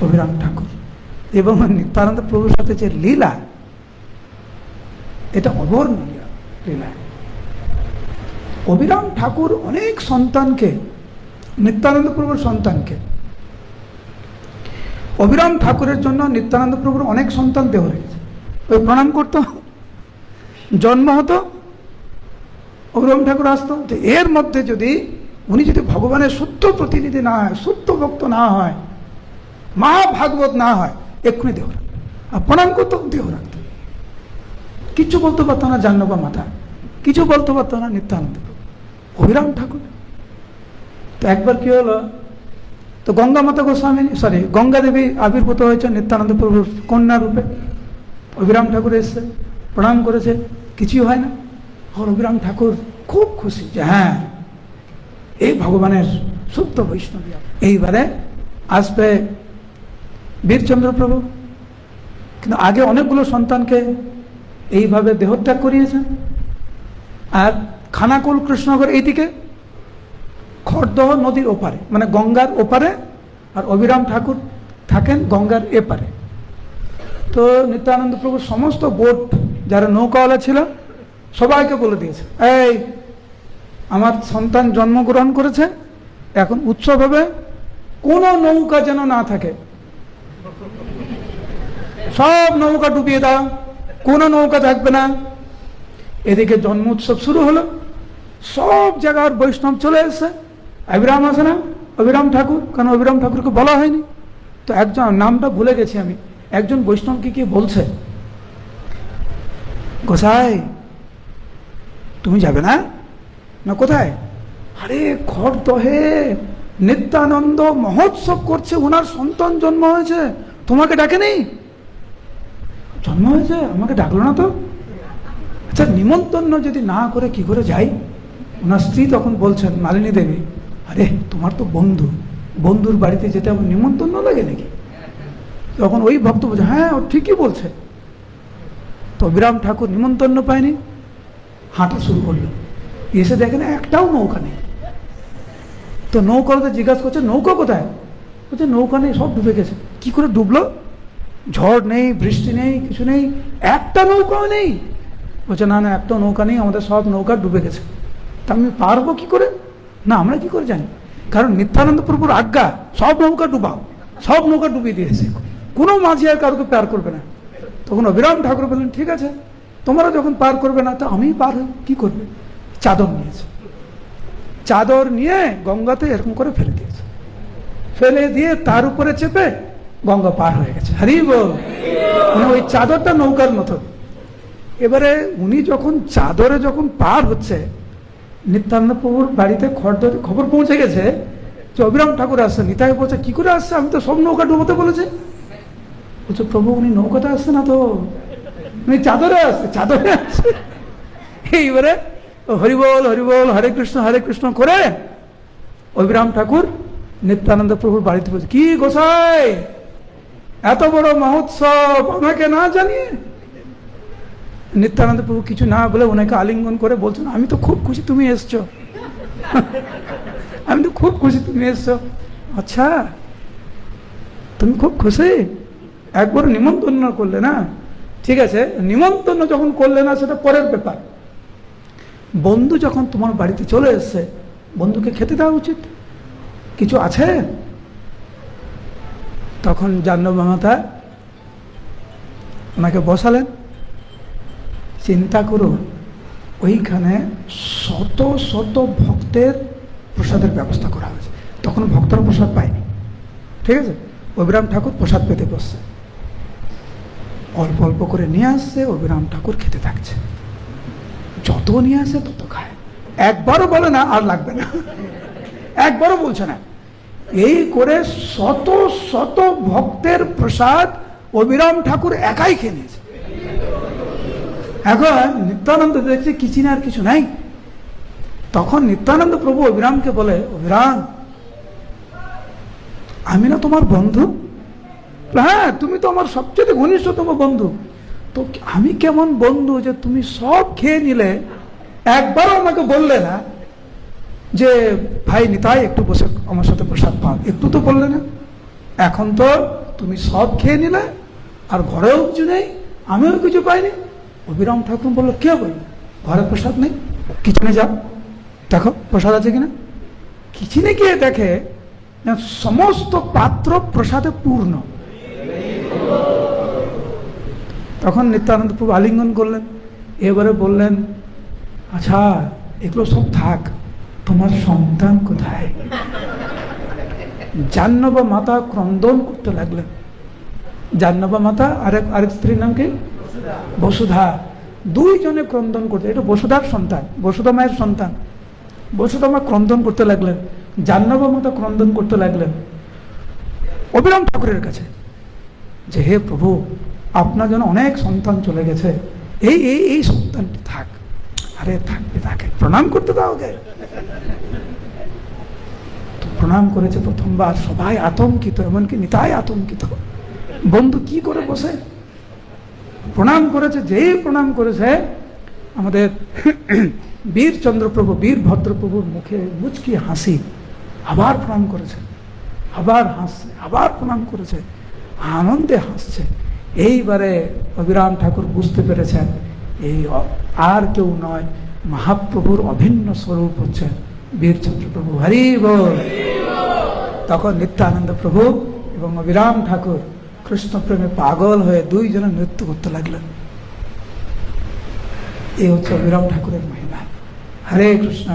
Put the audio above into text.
অভিরাম ঠাকুর এবং নিত্যানন্দ প্রভুর সাথে যে লীলা, এটা অবর্ণনীয় লীলা। অভিরাম ঠাকুর অনেক সন্তানকে, নিত্যানন্দ প্রভুর সন্তানকে, অভিরাম ঠাকুরের জন্য নিত্যানন্দ প্রভুর অনেক সন্তান দেহ রেখেছে। ওই প্রণাম করতো, জন্ম হতো, অভিরাম ঠাকুর আসতো। তো এর মধ্যে যদি উনি যদি ভগবানের শুদ্ধ প্রতিনিধি না হয়, শুদ্ধ ভক্ত না হয়, মহাভাগবত না হয়, এক্ষুনি দেহ রাখতো। আর প্রণাম করতো, দেহ রাখতো। কিছু বলতে পারতো না জাহ্নবা মাতা, কিছু বলতে পারতো না নিত্যানন্দ প্রভু, অভিরাম ঠাকুর। তো একবার কি হলো, তো গঙ্গা মাতা গোস্বামী, গঙ্গা দেবী আবির্ভূত হয়েছে নিত্যানন্দ প্রভুর কন্যা রূপে। অভিরাম ঠাকুর এসছে, প্রণাম করেছে, কিছুই হয় না। আর অভিরাম ঠাকুর খুব খুশি যে হ্যাঁ, এই ভগবানের শুদ্ধ বৈষ্ণবী। এইবারে আসবে বীরচন্দ্র প্রভু, কিন্তু আগে অনেকগুলো সন্তানকে এইভাবে দেহত্যাগ করিয়েছেন। আর খানাকুল কৃষ্ণনগর এইদিকে, খড়দহ নদীর ওপারে, মানে গঙ্গার ওপারে, আর অভিরাম ঠাকুর থাকেন গঙ্গার এপারে। তো নিত্যানন্দ প্রভুর সমস্ত বোট, যারা নৌকাওয়ালা ছিল, সবাইকে বলে দিয়েছে, এই আমার সন্তান জন্মগ্রহণ করেছে, এখন উৎসব হবে, কোনো নৌকা যেন না থাকে, সব নৌকা ডুবিয়ে দাও, কোনো নৌকা থাকবে না। এদিকে জন্ম উৎসব শুরু হলো, সব জায়গার বৈষ্ণব চলে এসছে। অভিরাম আসে না, অভিরাম ঠাকুর, কারণ অভিরাম ঠাকুরকে বলা হয়নি। তো একজন, নামটা ভুলে গেছি আমি, একজন বৈষ্ণবকে কি বলছে, গোসাই তুমি যাবে না? না কোথায়? আরে খড়দহে নিত্যানন্দ মহোৎসব করছে, ওনার সন্তান জন্ম হয়েছে, তোমাকে ডাকে নেই? জন্ম হয়েছে, আমাকে ডাকলো না তো। আচ্ছা, নিমন্ত্রণ যদি না করে কি করে যাই? ওনার স্ত্রী তখন বলছেন, মালিনী দেবী, আরে তোমার তো বন্ধু, বন্ধুর বাড়িতে যেতে আমার নিমন্ত্রণ লাগে নাকি? তখন ওই ভক্ত বলছে, হ্যাঁ ও ঠিকই বলছে। তো অভিরাম ঠাকুর নিমন্ত্রণ পায়নি, হাঁটা শুরু করলো। এসে দেখেন একটাও নৌকা নেই। তো নৌকাতে জিজ্ঞাসা করছে, নৌকা কোথায়? বলছে নৌকা নেই, সব ডুবে গেছে। কি করে ডুবলো? ঝড় নেই, বৃষ্টি নেই, কিছু নেই, একটা নৌকাও নেই। বলছে না না, একটা নৌকা নেই, আমাদের সব নৌকা ডুবে গেছে। তা আমি পারবো কি করে? না, আমরা কি করে জানি? কারণ নিত্যানন্দ প্রভুর আজ্ঞা, সব নৌকা ডুবাও, সব নৌকা ডুবিয়ে দিয়েছে, কোনো মাঝি আর কারোকে পার করবে না। তখন অভিরাম ঠাকুর বললেন, ঠিক আছে, তোমরা যখন পার করবে না, তা আমি পার কি করবে? চাদর নিয়েছে, চাদর নিয়ে গঙ্গাতে এরকম করে ফেলে দিয়েছে, ফেলে দিয়ে তার উপরে চেপে গঙ্গা পার হয়ে গেছে। হরি বল। মানে ওই চাদরটা নৌকার মতো। এবারে উনি যখন চাদরে যখন পার হচ্ছে, নিত্যানন্দ প্রভুর বাড়িতে খড়দহে খবর পৌঁছে গেছে যে অভিরাম ঠাকুর আসছে। নিতাই বলছে, কি করে আসছে? আমি তো সব নৌকা ডুবোতে বলেছি। বলছে, প্রভু উনি নৌকাতে আসছে না তো, উনি চাদরে আসছে, চাদরে আসছে। এইবারে হরিবল হরিবল, হরে কৃষ্ণ করে অভিরাম ঠাকুর নিত্যানন্দ প্রভুর বাড়িতে বলছে, কি গোসাই, এত বড় মহোৎসব আমাকে না জানিয়ে? নিত্যানন্দ প্রভু কিছু না বলে ওনাকে আলিঙ্গন করে বলছেন, আমি তো খুব খুশি তুমি এসছো, আমি তো খুব খুশি তুমি এসছো। আচ্ছা, তুমি খুব খুশি? একবার নিমন্ত্রণ করলে না, ঠিক আছে, নিমন্ত্রণ যখন করলে না সেটা পরের ব্যাপার। বন্ধু যখন তোমার বাড়িতে চলে এসছে, বন্ধুকে খেতে দেওয়া উচিত, কিছু আছে? তখন জাহ্নবী মাতা ওনাকে বসালেন। চিন্তা করো, ওইখানে শত শত ভক্তের প্রসাদের ব্যবস্থা করা হয়েছে। তখন ভক্তরা প্রসাদ পায়নি, ঠিক আছে। অভিরাম ঠাকুর প্রসাদ পেতে বসছে, অল্প অল্প করে নিয়ে আসছে, অভিরাম ঠাকুর খেতে থাকছে, যত নিয়ে আসে তত খায়, একবারও বলে না আর লাগবে না, একবারও বলছে না। এই করে শত শত ভক্তের প্রসাদ অভিরাম ঠাকুর একাই খেয়ে নিয়েছে। এখন নিত্যানন্দ দেখছে কিছু না, আর কিছু নাই। তখন নিত্যানন্দ প্রভু অভিরামকে বলে, অভিরাম আমি না তোমার বন্ধু? হ্যাঁ, তুমি তো আমার সবচেয়ে ঘনিষ্ঠতম বন্ধু। তো আমি কেমন বন্ধু যে তুমি সব খেয়ে নিলে, একবারও আমাকে বললে না যে ভাই নিতাই একটু বসে আমার সাথে প্রসাদ পাও, একটু তো বললে না। এখন তো তুমি সব খেয়ে নিলে, আর ঘরেও কিছু নেই, আমিও কিছু পাইনি। অবিরাম ঠাকুর বললো, কে বললো ঘরে প্রসাদ নেই? কিচেনে যাও, দেখো প্রসাদ আছে কিনা। কিচেনে গিয়ে দেখে সমস্ত পাত্র প্রসাদে পূর্ণ। তখন নিত্যানন্দ প্রভু আলিঙ্গন করলেন, এবারে বললেন, আচ্ছা এগুলো সব থাক, তোমার সন্তান কোথায়? জাহ্নবা মাতা ক্রন্দন করতে লাগলেন। জাহ্নবা মাতা আরেক স্ত্রীর নাম কি? বসুধা। দুইজনে ক্রন্দন করতে, এটা বসুধার সন্তান, বসুধা মায়ের সন্তান। বসুধা মা ক্রন্দন করতে লাগলেন, জাহ্নবা মাতা ক্রন্দন করতে লাগলেন অবিরাম ঠাকুরের কাছে, যে হে প্রভু, আপনার জন্য অনেক সন্তান চলে গেছে, এই এই এই সন্তানটি থাক। আরে থাকবে, তাকে প্রণাম করতে দাও ওকে। তো প্রণাম করেছে প্রথমবার, সবাই আতঙ্কিত, এমনকি নিতাই আতঙ্কিত, বন্ধু কি করে বসে প্রণাম করেছে। যেই প্রণাম করেছে, আমাদের বীরচন্দ্রপ্রভু, বীরভদ্রপ্রভুর মুখে মুচকি হাসি। আবার প্রণাম করেছে, আবার হাসছে, আবার প্রণাম করেছে, আনন্দে হাসছে। এইবারে অবিরাম ঠাকুর বুঝতে পেরেছেন, এই আর কেউ নয়, মহাপ্রভুর অভিন্ন স্বরূপ হচ্ছে বীরচন্দ্রপ্রভু। হরি বল। তখন নিত্যানন্দ প্রভু এবং অবিরাম ঠাকুর কৃষ্ণপ্রেমে পাগল হয়ে দুইজনে নৃত্য করতে লাগলেন। এই হচ্ছে অবিরাম ঠাকুরের মহিমা। হরে কৃষ্ণ।